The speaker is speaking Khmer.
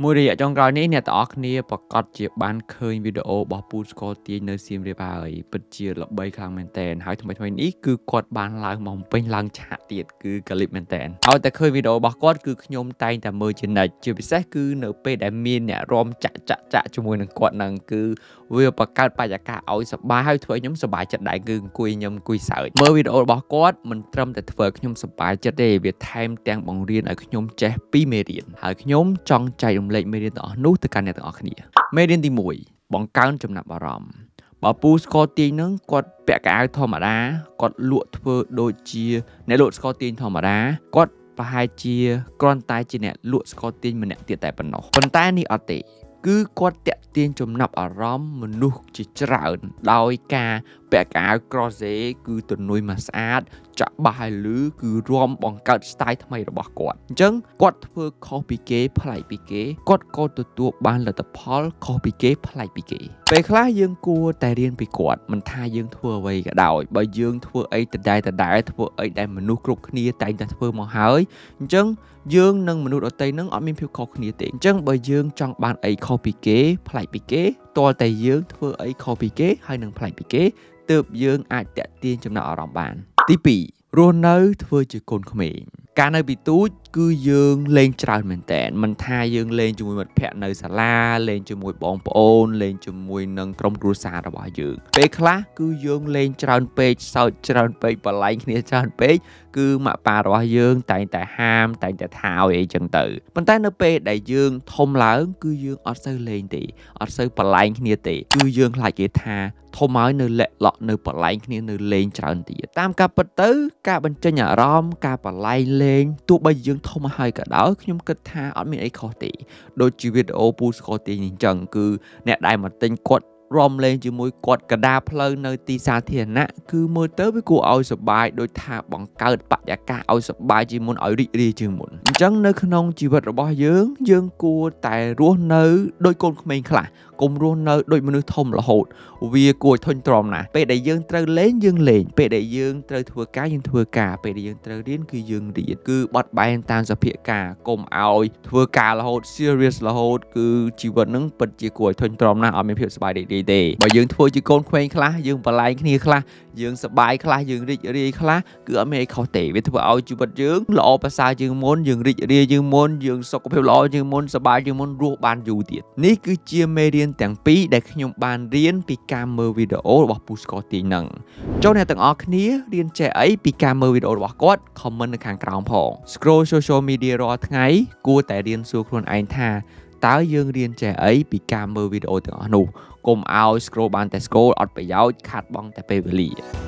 មួយរយៈចុងក្រោយនេះអ្នកទាំងអស់គ្នាប្រកាសជាបានឃើញវីដេអូរបស់ពូស្គាល់ទាញនៅសៀមរាបហើយពិតជាល្បីខ្លាំងមែនតើហើយថ្មីនេះគឺគាត់បានឡើងមកពេញឡើងឆាកទៀតគឺកលិបមែនតើឲ្យតែឃើញវីដេអូរបស់គាត់គឺខ្ញុំតែងតែមើលជានិច្ចជាពិសេសគឺនៅពេលដែលមានអ្នករំចាក់ជាមួយនឹងគាត់នឹងគឺវាបង្កើតបរិយាកាសឲ្យសប្បាយហើយធ្វើឲ្យខ្ញុំសប្បាយចិត្តដែរគឺអង្គុយខ្ញុំអង្គុយសើចមើលវីដេអូរបស់គាត់មិនត្រឹមតែធ្វើឲ្យខ្ញុំសប្បាយចិត្តទេវាថែមទាំងបង្រៀនឲ្យខ្ញុំចេះពីមេរៀនហើយខ្ញុំចង់ចែករំលែកមេរៀនទាំងអស់នោះទៅកាន់អ្នកទាំងអស់គ្នាមេរៀនទី1បង្កើនចំណាប់អារម្មណ៍បើពូស្គាល់ទាញនឹងគាត់ពាក់កៅអៅធម្មតាគាត់លក់ធ្វើដូចជាអ្នកលក់ស្ករទាញធម្មតាគាត់ប្រហែលជាគ្រាន់តែជាអ្នកលក់ស្ករទាញម្នាក់ទៀតតែប៉ុណ្ណោះប៉ុន្តែនេះអត់ទេគឺគាត់តាក់ទាញចំណាប់អារម្មណ៍មនុស្សជាច្រើនដោយការពាក់កៅអៅក្រសេគឺទនុយមកស្អាតចាក់បាសឲ្យលឺគឺរួមបង្កើត style ថ្មីរបស់គាត់អញ្ចឹងគាត់ធ្វើខុសពីគេប្លែកពីគេគាត់ក៏ទទួលបានលទ្ធផលខុសពីគេប្លែកពីគេពេលខ្លះយើងគួរតែរៀនពីគាត់មិនថាយើងធ្វើអ្វីក៏ដោយបើយើងធ្វើអីដដែលធ្វើអីដែលមនុស្សគ្រប់គ្នាតែងតែធ្វើមកហើយអញ្ចឹងយើងនិងមនុស្សដទៃនឹងអត់មានភាពខុសគ្នាទេអញ្ចឹងបើយើងចង់បានអីខុសពីគេប្លែកពីគេតើតែយើងធ្វើអីខុសពីគេហើយនឹងប្លែកពីគេទើបយើងអាចតាក់ទាញចំណាប់អារម្មណ៍បានទី2រស់នៅធ្វើជាកូនក្មេងការនៅពីទូចគឺយើងលេងច្រើនមែនតើមិនថាយើងលេងជាមួយមិត្តភ័ក្តិនៅសាលាលេងជាមួយបងប្អូនលេងជាមួយនឹងក្រុមគ្រួសាររបស់យើងពេលខ្លះគឺយើងលេងច្រើនពេកសើចច្រើនពេកបលែងគ្នាច្រើនពេកគឺម៉ាក់ប៉ារបស់យើងតែងតែហាមតែងតែថាឲ្យអីចឹងទៅប៉ុន្តែនៅពេលដែលយើងធំឡើងគឺយើងអត់សូវលេងទេអត់សូវបលែងគ្នាទេគឺយើងខ្លាចគេថាធំហើយនៅលាក់ឡក់នៅបលែងគ្នានៅលេងច្រើនទៀតតាមការពិតទៅការបញ្ចេញអារម្មណ៍ការបលែងលេងទោះបីយើងធំហើយក៏ដោយខ្ញុំគិតថាអត់មានអីខុសទេដូចជាវីដេអូពូស្គាល់ទាញអញ្ចឹងគឺអ្នកដែលមកទិញគាត់រំលេងជាមួយគាត់កដាផ្លូវនៅទីសាធារណៈគឺមើលទៅវាគួរឲ្យសប្បាយដូចថាបង្កើតបរិយាកាសឲ្យសប្បាយជាងមុនឲ្យរីករាយជាងមុនអញ្ចឹងនៅក្នុងជីវិតរបស់យើងគួរតែរស់នៅដូចកូនក្មេងខ្លះកុំរស់នៅដូចមនុស្សធំរហូតវាគួរឲ្យធុញទ្រាំណាស់ពេលដែលយើងត្រូវលេងយើងលេងពេលដែលយើងត្រូវធ្វើការយើងធ្វើការពេលដែលយើងត្រូវរៀនគឺយើងរៀនគឺបត់បែនតាមសភាការកុំឲ្យធ្វើការរហូត serious រហូតគឺជីវិតនឹងពិតជាគួរឲ្យធុញទ្រាំណាស់អត់មានភាពសប្បាយរីករាយទេបើយើងធ្វើជាកូនក្មេងខ្លះយើងបលែងគ្នាខ្លះយើងសប្បាយខ្លះយើងរីករាយខ្លះគឺអត់មានអីខុសទេវាធ្វើឲ្យជីវិតយើងល្អប្រសើរជាងមុនយើងរីករាយជាងមុនយើងសុខភាពល្អជាងមុនសប្បាយជាងមុនរស់បានយូរទៀតនេះគឺជាមេរៀនទាំងពីរដែលខ្ញុំបានរៀនពីការមើលវីដេអូរបស់ពូស្គាល់ទាញនឹងចូលអ្នកទាំងអស់គ្នារៀនចេះអីពីការមើលវីដេអូរបស់គាត់ comment នៅខាងក្រោមផង scroll social media រាល់ថ្ងៃគួរតែរៀនសួរខ្លួនឯងថាតើយើងរៀនចេះអីពីការមើលវីដេអូទាំងអស់នោះកុំឲ្យ scroll បានតែ scroll អត់ប្រយោជន៍ខាតបង់តែពេលវេលា